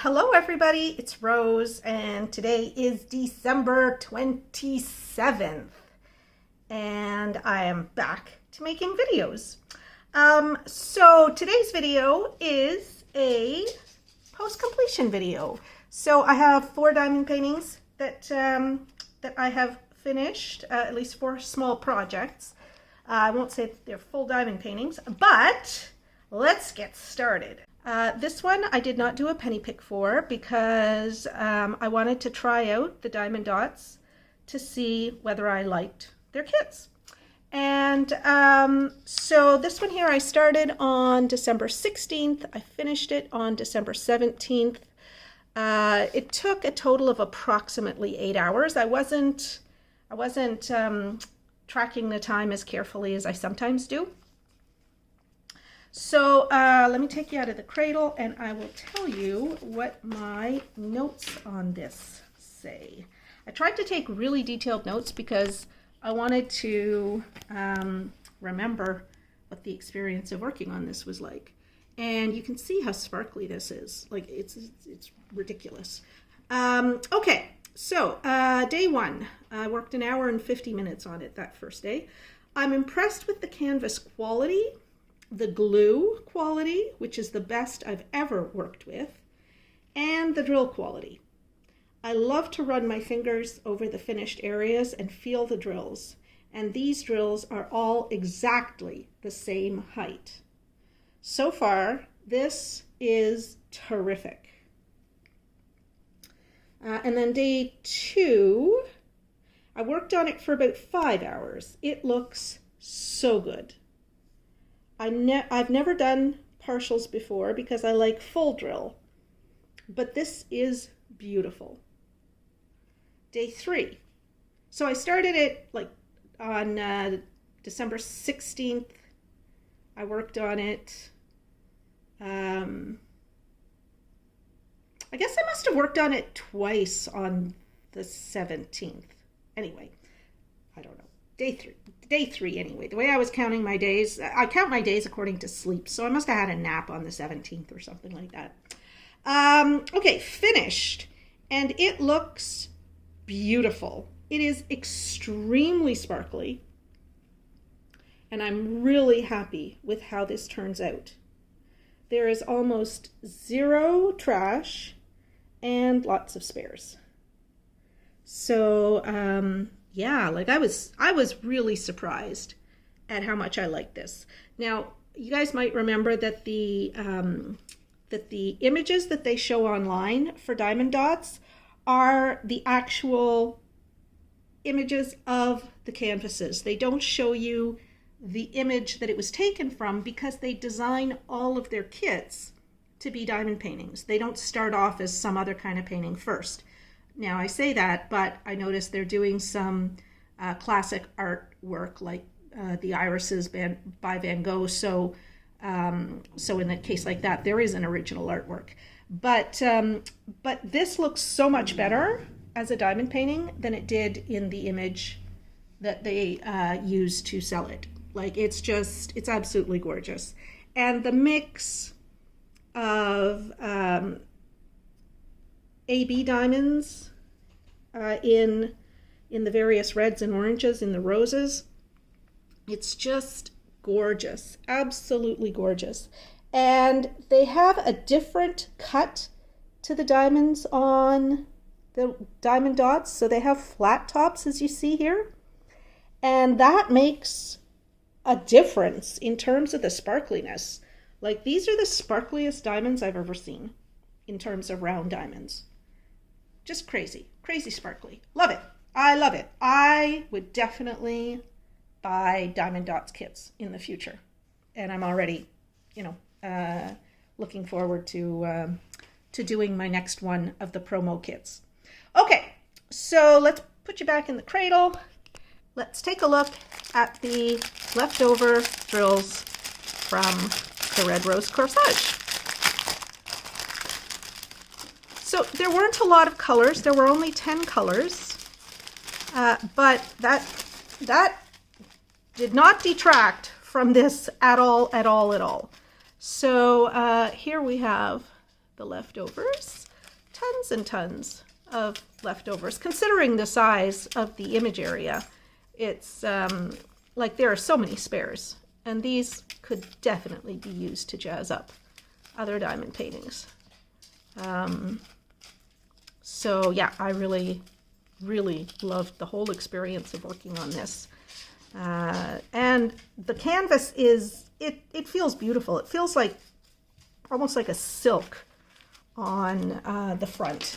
Hello everybody, it's Rose and today is December 27th and I am back to making videos. So today's video is a post-completion video. So I have 4 diamond paintings that I have finished, at least 4 small projects. I won't say they're full diamond paintings, but let's get started. This one I did not do a penny pick for because I wanted to try out the diamond dots to see whether I liked their kits. And so this one here I started on December 16th. I finished it on December 17th. It took a total of approximately 8 hours. I wasn't tracking the time as carefully as I sometimes do. So let me take you out of the cradle and I will tell you what my notes on this say. I tried to take really detailed notes because I wanted to remember what the experience of working on this was like. And you can see how sparkly this is. Like it's ridiculous. Okay, so day 1. I worked an hour and 50 minutes on it that first day. I'm impressed with the canvas quality, the glue quality, which is the best I've ever worked with, and the drill quality. I love to run my fingers over the finished areas and feel the drills, and these drills are all exactly the same height. So far, this is terrific. And then day 2, I worked on it for about 5 hours. It looks so good. I've never done partials before because I like full drill, but this is beautiful. Day 3. So I started it like on December 16th. I worked on it. I guess I must have worked on it twice on the 17th. Anyway, I don't know. Day 3 anyway. The way I was counting my days, I count my days according to sleep, so I must have had a nap on the 17th or something like that. Okay, finished, and it looks beautiful. It is extremely sparkly, and I'm really happy with how this turns out. There is almost 0 trash and lots of spares. So, yeah, like I was really surprised at how much I like this. Now, you guys might remember that the images that they show online for diamond dots are the actual images of the canvases. They don't show you the image that it was taken from because they design all of their kits to be diamond paintings. They don't start off as some other kind of painting first. Now I say that, but I noticed they're doing some classic artwork like the irises by Van Gogh. So in a case like that, there is an original artwork. But this looks so much better as a diamond painting than it did in the image that they used to sell it. Like it's absolutely gorgeous. And the mix of AB diamonds in the various reds and oranges, in the roses, it's just gorgeous, absolutely gorgeous. And they have a different cut to the diamonds on the diamond dots, so they have flat tops as you see here, and that makes a difference in terms of the sparkliness. Like these are the sparkliest diamonds I've ever seen in terms of round diamonds. Just crazy sparkly. Love it. I love it. I would definitely buy diamond dots kits in the future. And I'm already, looking forward to doing my next one of the promo kits. Okay, so let's put you back in the cradle. Let's take a look at the leftover drills from the Red Rose Corsage. So there weren't a lot of colors. There were only 10 colors, but that did not detract from this at all. So here we have the leftovers. tons and tons of leftovers. Considering the size of the image area, it's like there are so many spares, and these could definitely be used to jazz up other diamond paintings. So yeah, I really loved the whole experience of working on this. And the canvas it feels beautiful. It feels like almost like a silk on the front.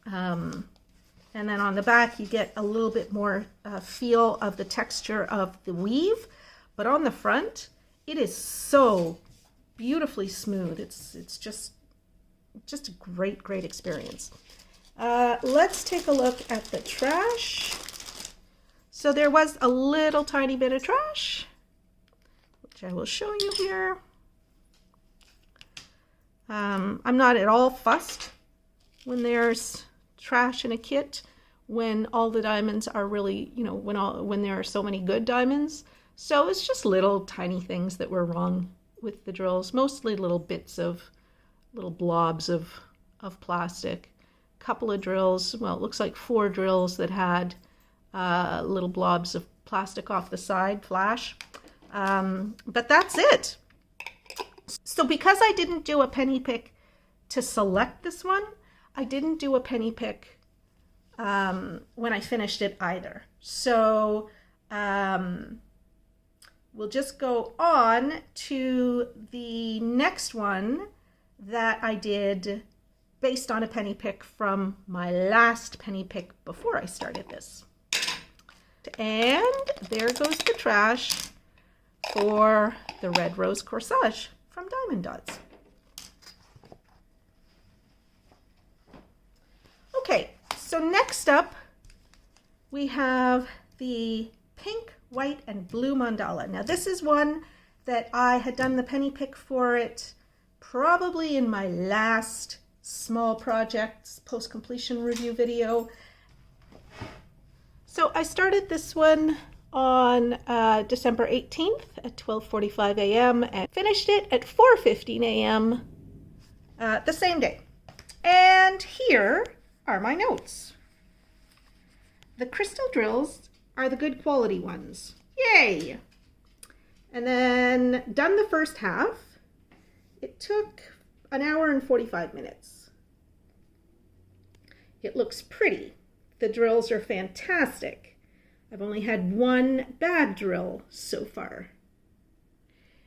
And then on the back you get a little bit more feel of the texture of the weave, but on the front it is so beautifully smooth. It's just a great experience. Let's take a look at the trash. So there was a little tiny bit of trash, which I will show you here. I'm not at all fussed when there's trash in a kit, when all the diamonds are really, you know, when there are so many good diamonds. So it's just little tiny things that were wrong with the drills, mostly little bits of, little blobs of plastic. Couple of drills, well, it looks like 4 drills that had little blobs of plastic off the side, flash. But that's it. So because I didn't do a penny pick to select this one, I didn't do a penny pick when I finished it either. So we'll just go on to the next one that I did based on a penny pick from my last penny pick before I started this. And there goes the trash for the red rose corsage from Diamond Dotz. Okay, so next up we have the pink, white, and blue mandala. Now this is one that I had done the penny pick for it probably in my last small projects post-completion review video. So I started this one on December 18th at 12:45 a.m. and finished it at 4:15 a.m. The same day. And here are my notes. The crystal drills are the good quality ones. Yay! And then done the first half. It took an hour and 45 minutes. It looks pretty. The drills are fantastic. I've only had one bad drill so far.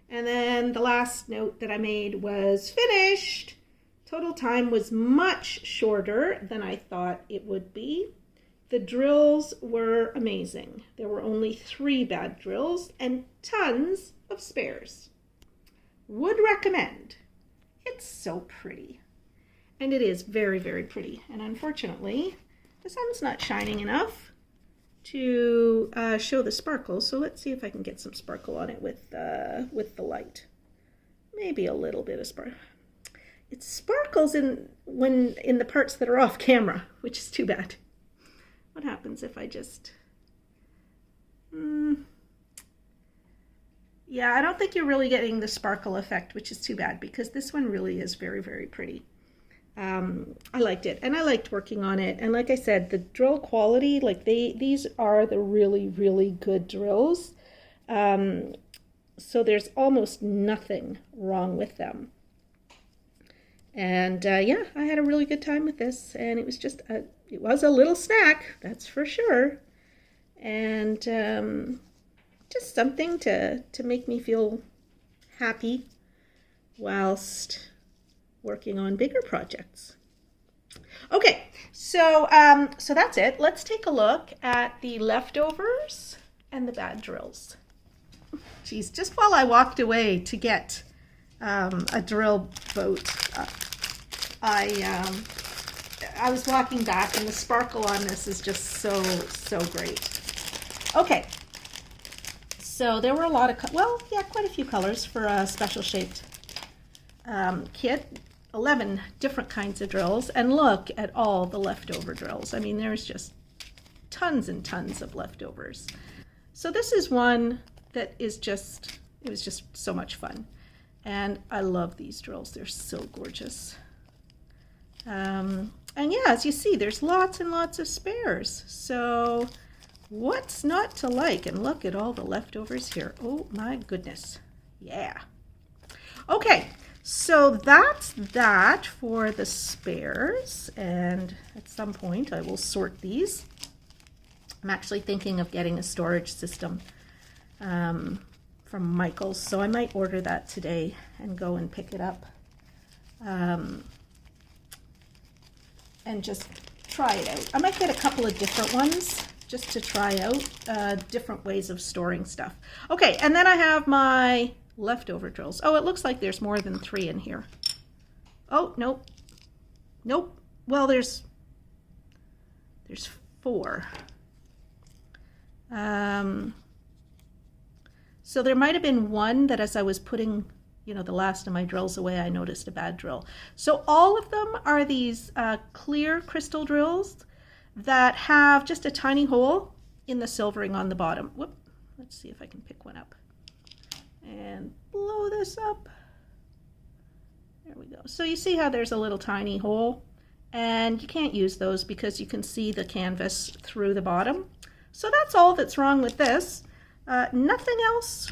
And then the last note that I made was finished. Total time was much shorter than I thought it would be. The drills were amazing. There were only 3 bad drills and tons of spares. Would recommend. It's so pretty. And it is very pretty. And unfortunately, the sun's not shining enough to show the sparkle. So let's see if I can get some sparkle on it with the light. Maybe a little bit of sparkle. It sparkles in the parts that are off camera, which is too bad. What happens if I just... Yeah, I don't think you're really getting the sparkle effect, which is too bad because this one really is very pretty. I liked it, and I liked working on it. And like I said, the drill quality, like these are the really good drills. So there's almost nothing wrong with them. And yeah, I had a really good time with this, and it was just it was a little snack, that's for sure. And just something to make me feel happy whilst working on bigger projects. Okay, so so that's it. Let's take a look at the leftovers and the bad drills. Geez, just while I walked away to get a drill boat, I was walking back, and the sparkle on this is just so great. Okay, so there were a lot of, quite a few colors for a special shaped kit. 11 different kinds of drills, and look at all the leftover drills. I mean, there's just tons and tons of leftovers. So this is one that is just, it was just so much fun. And I love these drills. They're so gorgeous. And yeah, as you see, there's lots and lots of spares. So what's not to like? And look at all the leftovers here. Oh my goodness. Yeah. Okay, so that's that for the spares. And at some point I will sort these. I'm actually thinking of getting a storage system from Michael's. So I might order that today and go and pick it up. And just try it out. I might get a couple of different ones just to try out different ways of storing stuff. Okay, and then I have my leftover drills. Oh, it looks like there's more than 3 in here. Oh, nope. Nope. Well, there's 4. So there might have been one that as I was putting the last of my drills away, I noticed a bad drill. So all of them are these clear crystal drills that have just a tiny hole in the silvering on the bottom. Whoop, let's see if I can pick one up and blow this up. There we go. So you see how there's a little tiny hole, and you can't use those because you can see the canvas through the bottom. So that's all that's wrong with this. Nothing else.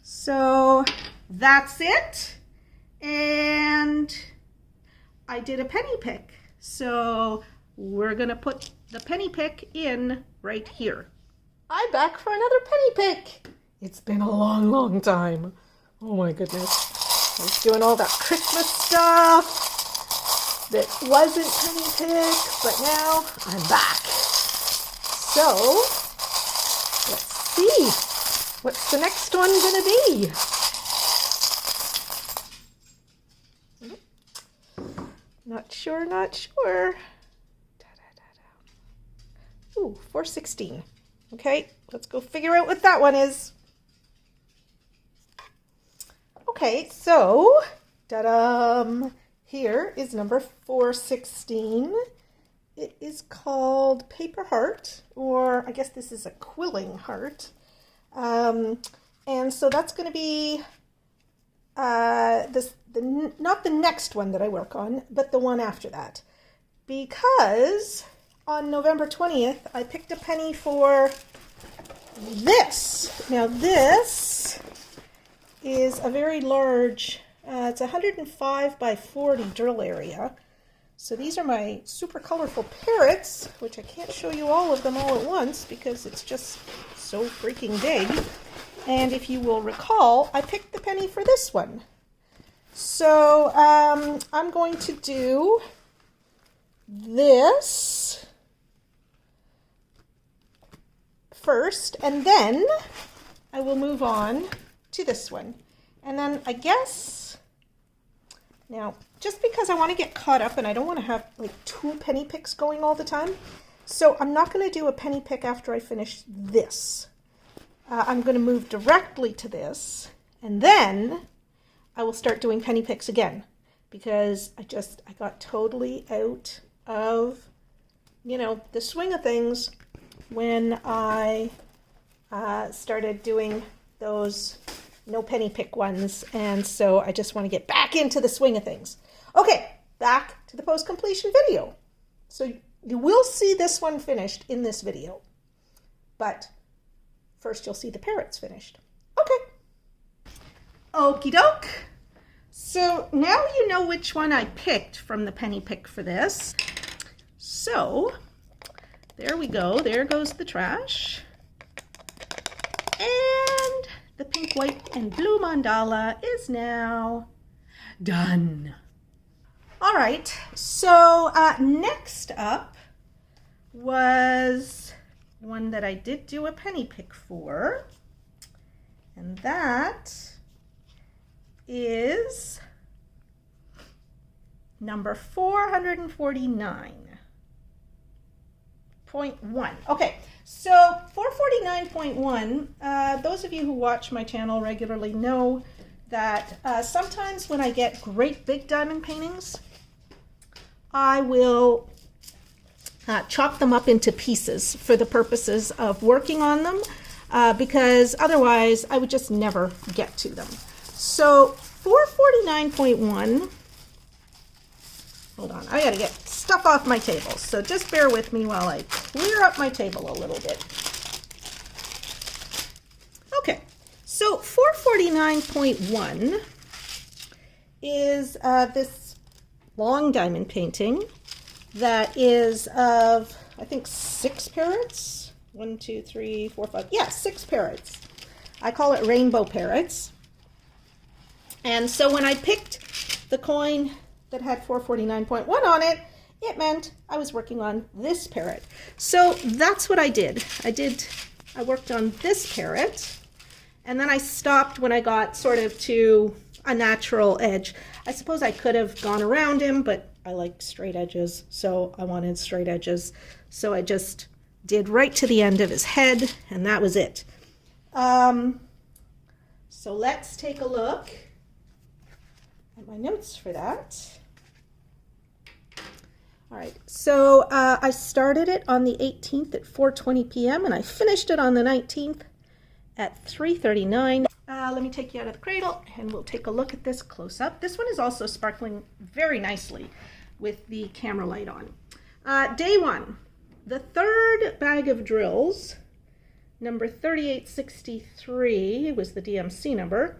So that's it. And I did a penny pick. So we're gonna put the penny pick in right here. I'm back for another penny pick. It's been a long time. Oh my goodness. I was doing all that Christmas stuff that wasn't penny pick, but now I'm back. So let's see. What's the next one gonna be? Not sure. Ooh, 416. Okay, let's go figure out what that one is. Okay, so, ta-da! Here is number 416. It is called Paper Heart, or I guess this is a quilling heart. And so that's going to be not the next one that I work on, but the one after that. Because on November 20th, I picked a penny for this. Now this is a very large, it's 105 by 40 drill area. So these are my super colorful parrots, which I can't show you all of them all at once because it's just so freaking big. And if you will recall, I picked the penny for this one. So I'm going to do this first, and then I will move on to this one. And then I guess, now, just because I want to get caught up and I don't want to have like 2 penny picks going all the time, so I'm not going to do a penny pick after I finish this. I'm going to move directly to this, and then I will start doing penny picks again because I got totally out of, the swing of things when I started doing those no penny pick ones, and so I just want to get back into the swing of things. Okay, back to the post-completion video. So you will see this one finished in this video, but first you'll see the parrots finished. Okay. Okie doke. So now you know which one I picked from the penny pick for this. So there we go. There goes the trash. And the pink, white, and blue mandala is now done. All right, so next up was one that I did do a penny pick for, and that is number 449.1. Okay, so 449.1, those of you who watch my channel regularly know that sometimes when I get great big diamond paintings, I will chop them up into pieces for the purposes of working on them, because otherwise I would just never get to them. So 449.1, hold on, I gotta get stuff off my table. So just bear with me while I clear up my table a little bit. Okay, so 449.1 is this long diamond painting that is of, I think, 6 parrots. 1, 2, 3, 4, 5. Yeah, 6 parrots. I call it rainbow parrots. And so when I picked the coin that had 449.1 on it, it meant I was working on this parrot. So that's what I did. I worked on this parrot, and then I stopped when I got sort of to a natural edge. I suppose I could have gone around him, but I like straight edges, so I wanted straight edges. So I just did right to the end of his head, and that was it. So let's take a look at my notes for that. All right, so I started it on the 18th at 4:20 p.m. and I finished it on the 19th at 3:39. Let me take you out of the cradle and we'll take a look at this close up. This one is also sparkling very nicely with the camera light on. Day 1, the third bag of drills, number 3863 was the DMC number,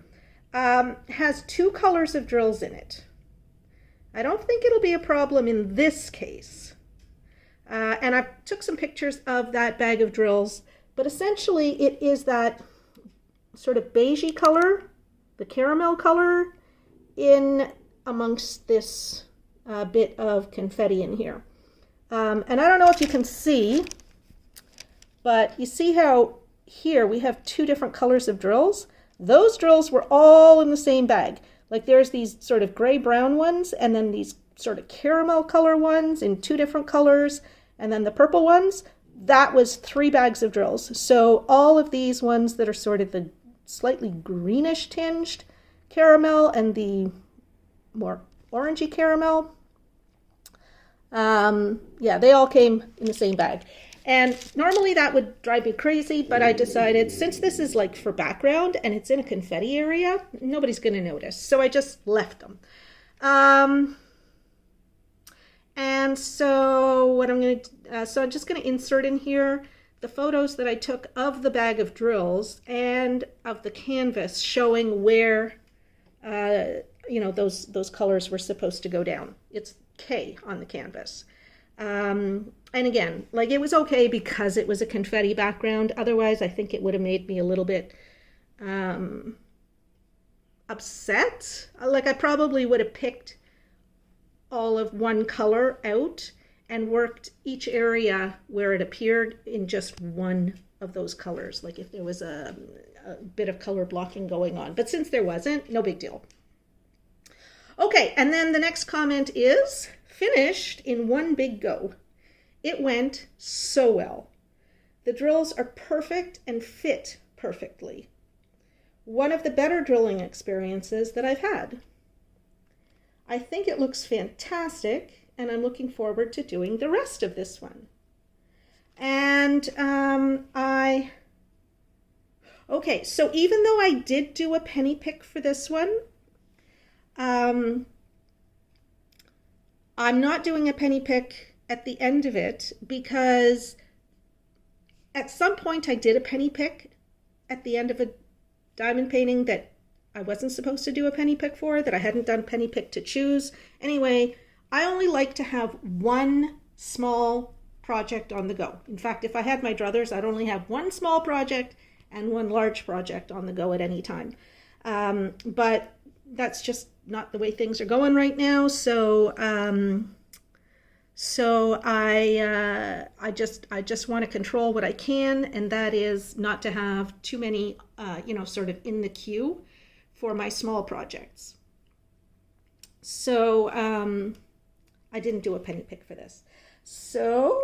has 2 colors of drills in it. I don't think it'll be a problem in this case. And I took some pictures of that bag of drills, but essentially it is that sort of beigey color, the caramel color, in amongst this bit of confetti in here. And I don't know if you can see, but you see how here we have 2 different colors of drills? Those drills were all in the same bag. Like there's these sort of gray-brown ones, and then these sort of caramel color ones in 2 different colors, and then the purple ones. That was 3 bags of drills. So all of these ones that are sort of the slightly greenish tinged caramel and the more orangey caramel, yeah, they all came in the same bag. And normally that would drive me crazy, but I decided since this is like for background and it's in a confetti area, nobody's going to notice. So I just left them. And so what I'm going to, so I'm just going to insert in here the photos that I took of the bag of drills and of the canvas showing where, you know, those colors were supposed to go down. It's K on the canvas. And again, like it was okay because it was a confetti background. Otherwise, I think it would have made me a little bit upset. Like I probably would have picked all of one color out and worked each area where it appeared in just one of those colors. Like if there was a bit of color blocking going on. But since there wasn't, no big deal. Okay, and then the next comment is finished in one big go. It went so well. The drills are perfect and fit perfectly. One of the better drilling experiences that I've had. I think it looks fantastic, and I'm looking forward to doing the rest of this one. And okay, so even though I did do a penny pick for this one, I'm not doing a penny pick at the end of it because at some point I did a penny pick at the end of a diamond painting that I wasn't supposed to do a penny pick for, that I hadn't done penny pick to choose. Anyway, I only like to have one small project on the go. In fact, if I had my druthers, I'd only have one small project and one large project on the go at any time. But that's just not the way things are going right now. So I just want to control what I can, and that is not to have too many, you know, sort of in the queue for my small projects. So I didn't do a penny pick for this. So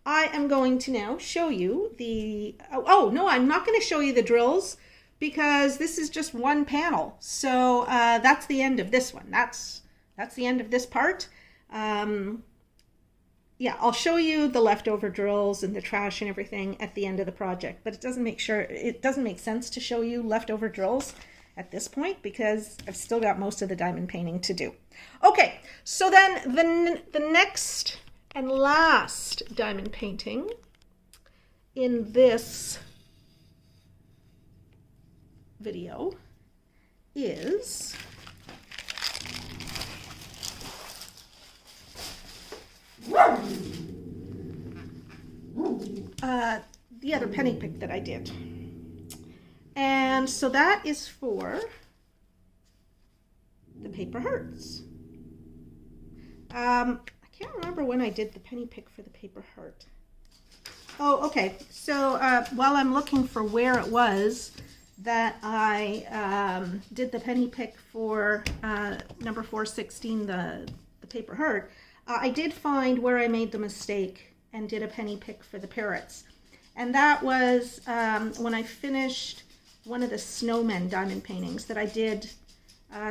I am going to now show you the, oh no, I'm not going to show you the drills because this is just one panel. So that's the end of this one. That's the end of this part. Yeah, I'll show you the leftover drills and the trash and everything at the end of the project, but it doesn't make sense to show you leftover drills at this point because I've still got most of the diamond painting to do. Okay, so then the next and last diamond painting in this video is the other penny pick that I did. And so that is for the paper hearts. I can't remember when I did the penny pick for the paper heart. Oh, okay. So while I'm looking for where it was that I did the penny pick for number 416, the paper heart, I did find where I made the mistake and did a penny pick for the parrots. And that was when I finished one of the snowmen diamond paintings that I did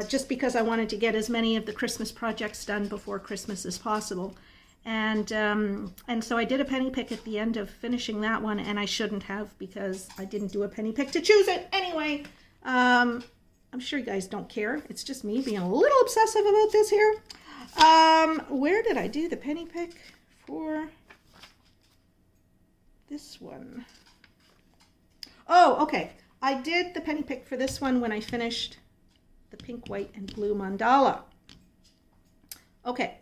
just because I wanted to get as many of the Christmas projects done before Christmas as possible. And so I did a penny pick at the end of finishing that one, and I shouldn't have because I didn't do a penny pick to choose it. Anyway, I'm sure you guys don't care. It's just me being a little obsessive about this here. Where did I do the penny pick for this one? Oh, okay. I did the penny pick for this one when I finished the pink, white, and blue mandala. Okay.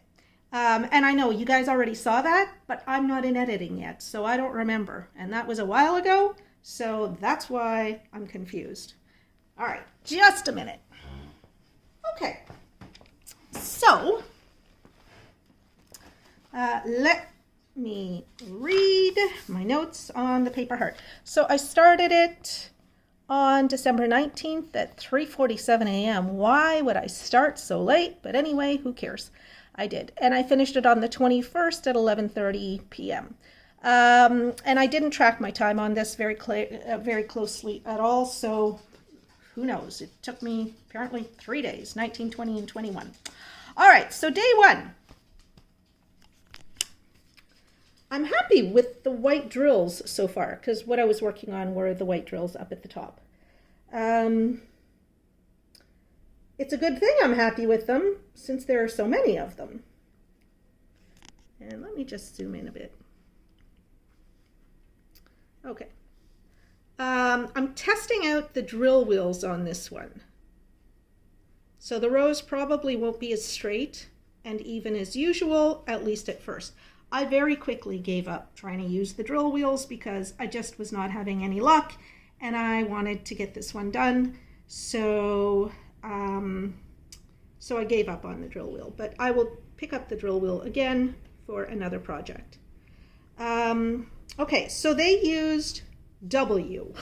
And I know you guys already saw that, but I'm not in editing yet, so I don't remember. And that was a while ago, so that's why I'm confused. All right, just a minute. Okay. So, let me read my notes on the paper heart. So I started it on December 19th at 3:47 a.m. Why would I start so late? But anyway, who cares? I did. And I finished it on the 21st at 11:30 p.m. And I didn't track my time on this very closely at all, so who knows? It took me apparently 3 days, 19, 20, and 21. All right, so day one. I'm happy with the white drills so far, because what I was working on were the white drills up at the top. It's a good thing I'm happy with them, since there are so many of them. And let me just zoom in a bit. Okay. I'm testing out the drill wheels on this one. So the rows probably won't be as straight and even as usual, at least at first. I very quickly gave up trying to use the drill wheels because I just was not having any luck and I wanted to get this one done. So I gave up on the drill wheel, but I will pick up the drill wheel again for another project. Okay, so they used W.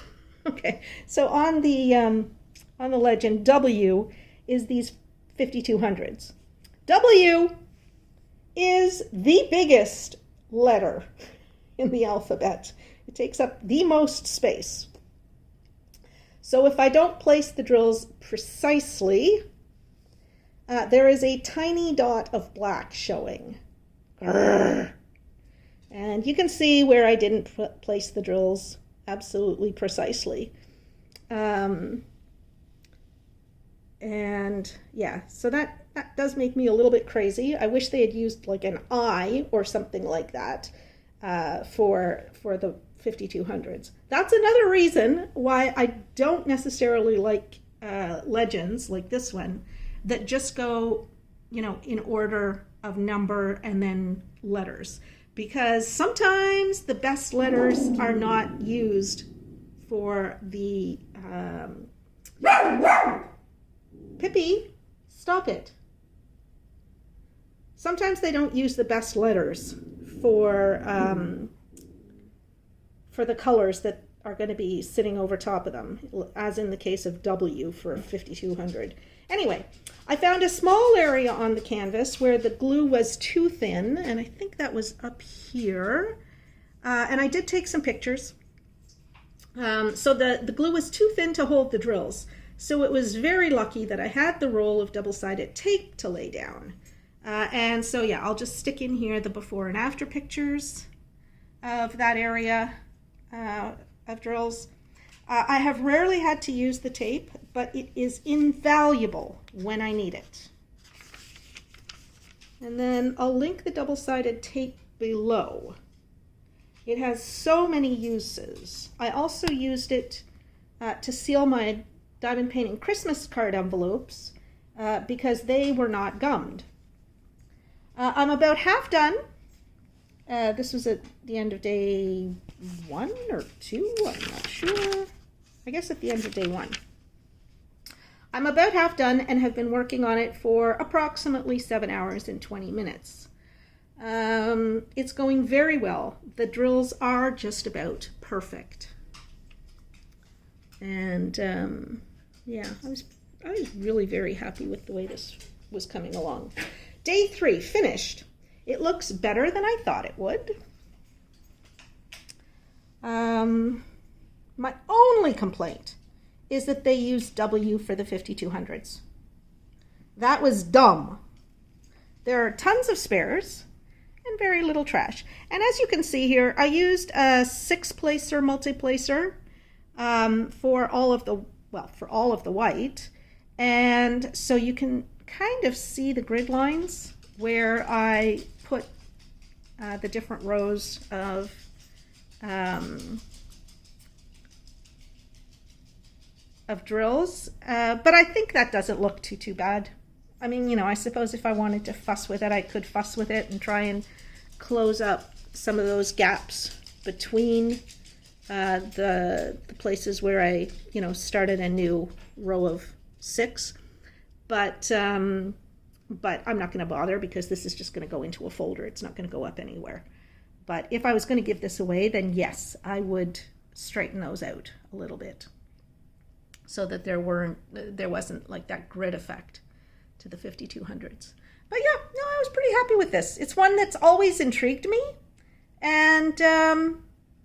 Okay, so on the legend, W is these 5200s. W is the biggest letter in the alphabet. It takes up the most space. So if I don't place the drills precisely, there is a tiny dot of black showing. Grrr. And you can see where I didn't place the drills absolutely precisely. And yeah, so that does make me a little bit crazy. I wish they had used like an I or something like that for the 5200s. That's another reason why I don't necessarily like legends like this one that just go, you know, in order of number and then letters. Because sometimes the best letters are not used for the Pippi, stop it. Sometimes they don't use the best letters for the colors that are going to be sitting over top of them, as in the case of W for 5200. Anyway, I found a small area on the canvas where the glue was too thin, and I think that was up here. And I did take some pictures. So the glue was too thin to hold the drills. So it was very lucky that I had the roll of double-sided tape to lay down. And so yeah, I'll just stick in here the before and after pictures of that area of drills. I have rarely had to use the tape, but it is invaluable when I need it. And then I'll link the double-sided tape below. It has so many uses. I also used it to seal my diamond painting Christmas card envelopes because they were not gummed. I'm about half done. This was at the end of day 1 or 2, I'm not sure. I guess at the end of day 1. I'm about half done and have been working on it for approximately 7 hours and 20 minutes. It's going very well. The drills are just about perfect. And yeah, I was really very happy with the way this was coming along. Day 3 finished. It looks better than I thought it would. My only complaint is that they used W for the 5200s. That was dumb. There are tons of spares and very little trash. And as you can see here, I used a 6-placer multi-placer for all of the white. And so you can kind of see the grid lines where I put the different rows of drills, but I think that doesn't look too bad. I mean, you know, I suppose if I wanted to fuss with it, I could fuss with it and try and close up some of those gaps between the places where I, you know, started a new row of 6. But I'm not going to bother because this is just going to go into a folder. It's not going to go up anywhere. But if I was going to give this away, then yes, I would straighten those out a little bit so that there wasn't like that grid effect to the 5200s. But yeah, no, I was pretty happy with this. It's one that's always intrigued me. And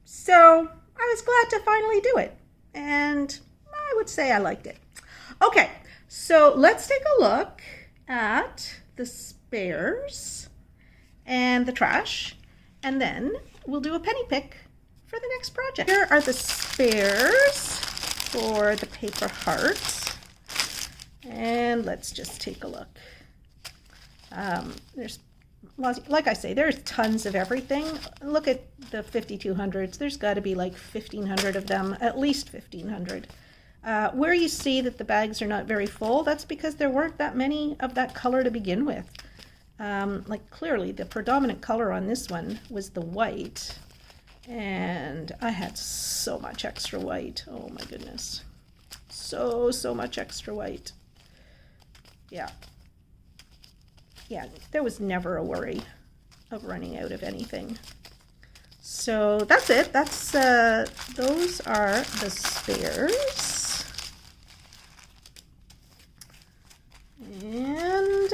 so I was glad to finally do it. And I would say I liked it. Okay, so let's take a look at the spares and the trash, and then we'll do a penny pick for the next project. Here are the spares for the paper hearts, and let's just take a look. There's, like I say, there's tons of everything. Look at the 5200s. There's got to be like 1,500 of them, at least 1,500. Where you see that the bags are not very full, that's because there weren't that many of that color to begin with. Like clearly the predominant color on this one was the white, and I had so much extra white. Oh my goodness. So much extra white. Yeah, there was never a worry of running out of anything. So that's it. That's those are the spares. And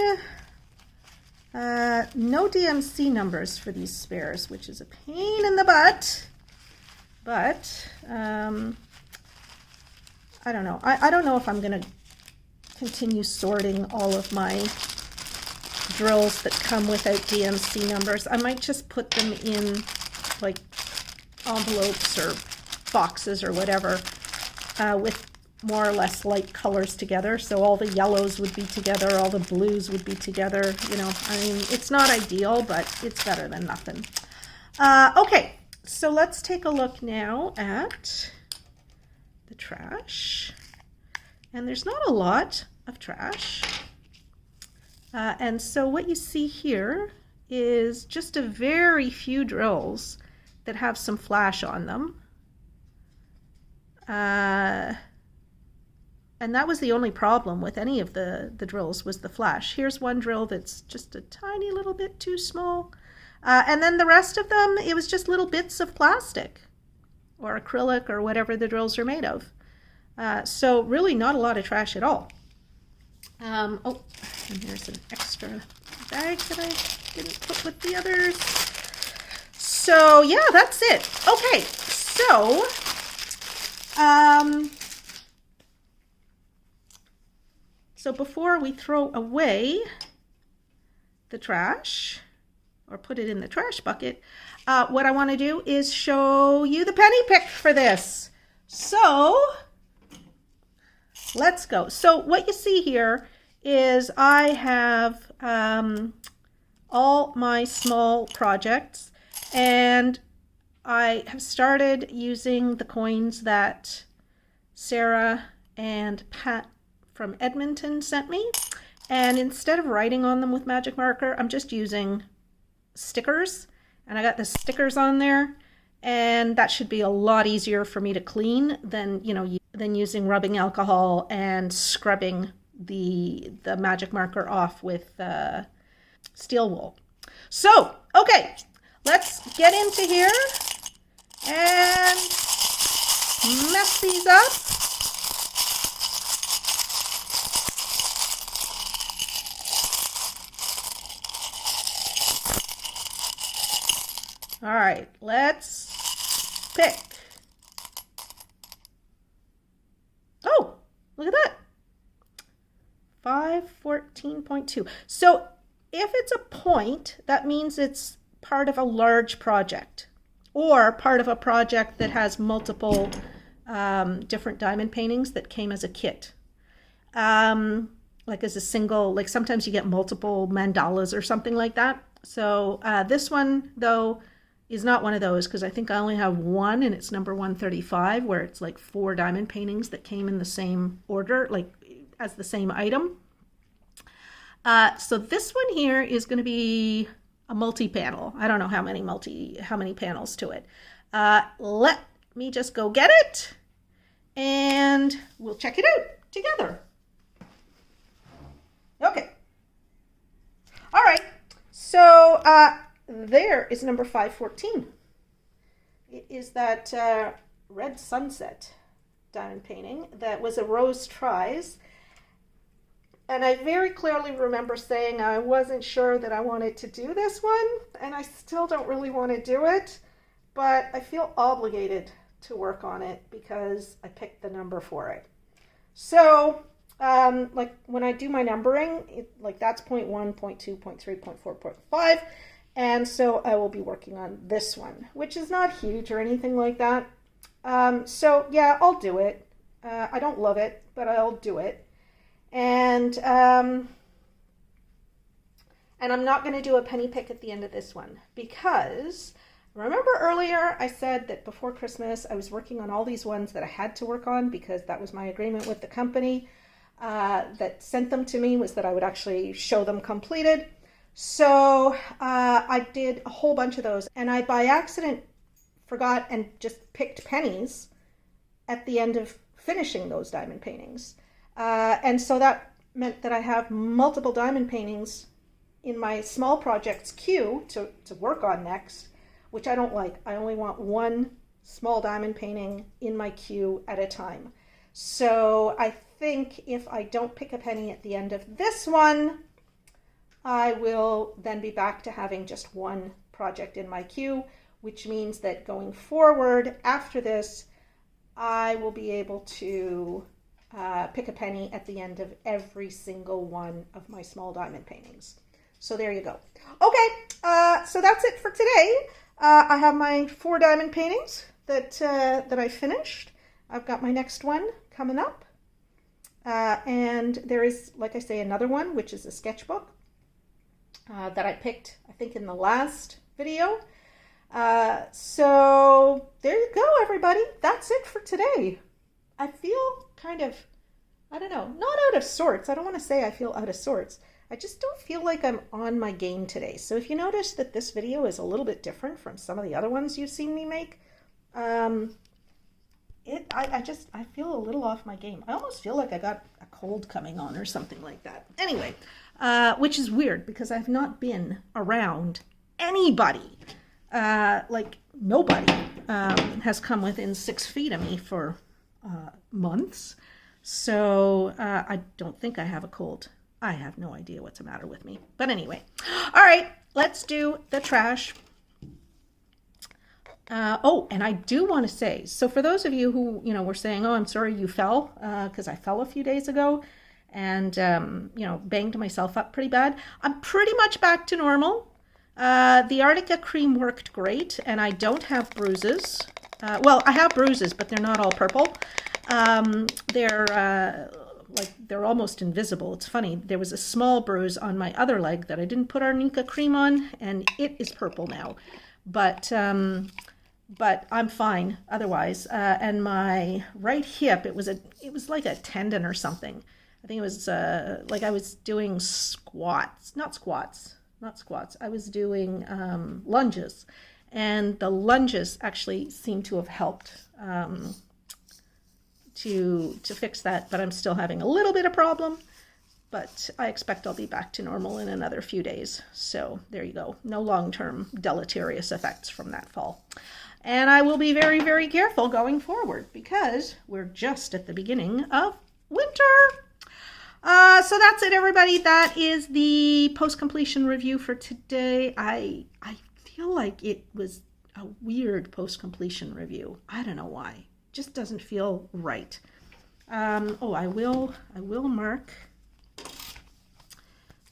no DMC numbers for these spares, which is a pain in the butt. But I don't know. I don't know if I'm going to continue sorting all of my drills that come without DMC numbers. I might just put them in like envelopes or boxes or whatever with more or less light colors together. So all the yellows would be together, all the blues would be together. You know, I mean, it's not ideal, but it's better than nothing. Okay, so let's take a look now at the trash. And there's not a lot of trash. And so what you see here is just a very few drills that have some flash on them. And that was the only problem with any of the drills, was the flash. Here's one drill that's just a tiny little bit too small. And then the rest of them, it was just little bits of plastic or acrylic or whatever the drills are made of. So really not a lot of trash at all. Oh, and here's an extra bag that I didn't put with the others. So yeah, that's it. Okay, so so before we throw away the trash or put it in the trash bucket, what I want to do is show you the penny pick for this. So let's go. So what you see here is I have all my small projects, and I have started using the coins that Sarah and Pat from Edmonton sent me. And instead of writing on them with magic marker, I'm just using stickers. And I got the stickers on there, and that should be a lot easier for me to clean than, than using rubbing alcohol and scrubbing the magic marker off with steel wool. So, okay, let's get into here and mess these up. All right, let's pick. Oh, look at that. 514.2. So if it's a point, that means it's part of a large project or part of a project that has multiple different diamond paintings that came as a kit. Like as a single, like sometimes you get multiple mandalas or something like that. So this one, though, is not one of those, because I think I only have one, and it's number 135, where it's like 4 diamond paintings that came in the same order, like as the same item. So this one here is going to be a multi-panel. I don't know how many panels to it. Let me just go get it, and we'll check it out together. Okay. All right. So there is number 514. It is that red sunset diamond painting that was a Rose Tries. And I very clearly remember saying I wasn't sure that I wanted to do this one, and I still don't really want to do it, but I feel obligated to work on it because I picked the number for it. So, like when I do my numbering, like that's 0.1, 0.2, 0.3, 0.4, 0.5, and so I will be working on this one, which is not huge or anything like that. So yeah, I'll do it. I don't love it, but I'll do it. And I'm not going to do a penny pick at the end of this one, because remember earlier I said that before Christmas I was working on all these ones that I had to work on, because that was my agreement with the company that sent them to me, was that I would actually show them completed. So I did a whole bunch of those, and I by accident forgot and just picked pennies at the end of finishing those diamond paintings. And so that meant that I have multiple diamond paintings in my small projects queue to work on next, which I don't like. I only want one small diamond painting in my queue at a time. So I think if I don't pick a penny at the end of this one, I will then be back to having just one project in my queue, which means that going forward after this, I will be able to pick a penny at the end of every single one of my small diamond paintings. So there you go. Okay, so that's it for today. I have my 4 diamond paintings that I finished. I've got my next one coming up. And there is, like I say, another one, which is a sketchbook that I picked, I think, in the last video. So there you go, everybody. That's it for today. I feel kind of, I don't know, not out of sorts. I don't want to say I feel out of sorts. I just don't feel like I'm on my game today. So if you notice that this video is a little bit different from some of the other ones you've seen me make, I feel a little off my game. I almost feel like I got a cold coming on or something like that. Anyway, which is weird because I've not been around anybody. Like nobody has come within 6 feet of me for months. So I don't think I have a cold. I have no idea what's the matter with me. But anyway, all right, let's do the trash. Oh, and I do want to say, so for those of you who, were saying, oh, I'm sorry you fell, because I fell a few days ago and, banged myself up pretty bad. I'm pretty much back to normal. The Arnica cream worked great, and I don't have bruises. Well, I have bruises, but they're not all purple. They're like they're almost invisible. It's funny. There was a small bruise on my other leg that I didn't put arnica cream on, and it is purple now. But I'm fine otherwise. And my right hip, it was like a tendon or something. I think it was like I was doing not squats. I was doing lunges, and the lunges actually seem to have helped to fix that. But I'm still having a little bit of problem. But I expect I'll be back to normal in another few days. So there you go. No long-term deleterious effects from that fall. And I will be very, very careful going forward because we're just at the beginning of winter. So that's it, everybody. That is the post-completion review for today. I feel like it was a weird post-completion review. I don't know why. It just doesn't feel right. I will mark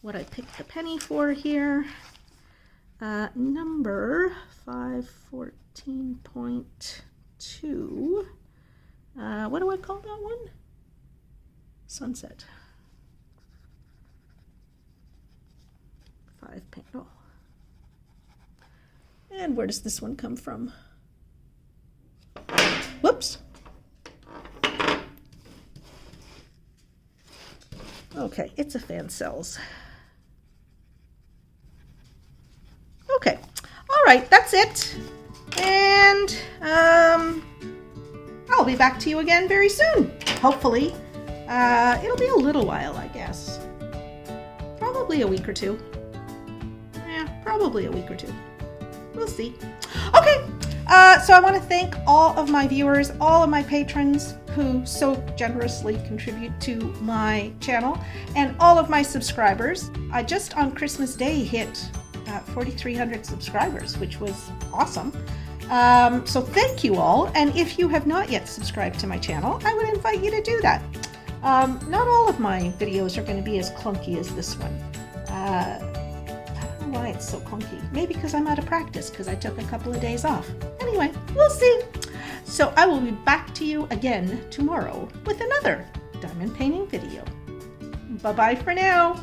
what I picked the penny for here. Number 514.2. What do I call that one? Sunset. 5 panel. And where does this one come from? Whoops. Okay, it's a Fansells. Okay, all right, that's it. And I'll be back to you again very soon, hopefully. It'll be a little while, I guess. Probably a week or two. Yeah, probably a week or two. We'll see. Okay, so I want to thank all of my viewers, all of my patrons who so generously contribute to my channel, and all of my subscribers. I just on Christmas Day hit 4,300 subscribers, which was awesome. So thank you all, and if you have not yet subscribed to my channel, I would invite you to do that. Not all of my videos are going to be as clunky as this one. I don't know why it's so clunky. Maybe because I'm out of practice, because I took a couple of days off. Anyway, we'll see. So I will be back to you again tomorrow with another diamond painting video. Bye-bye for now.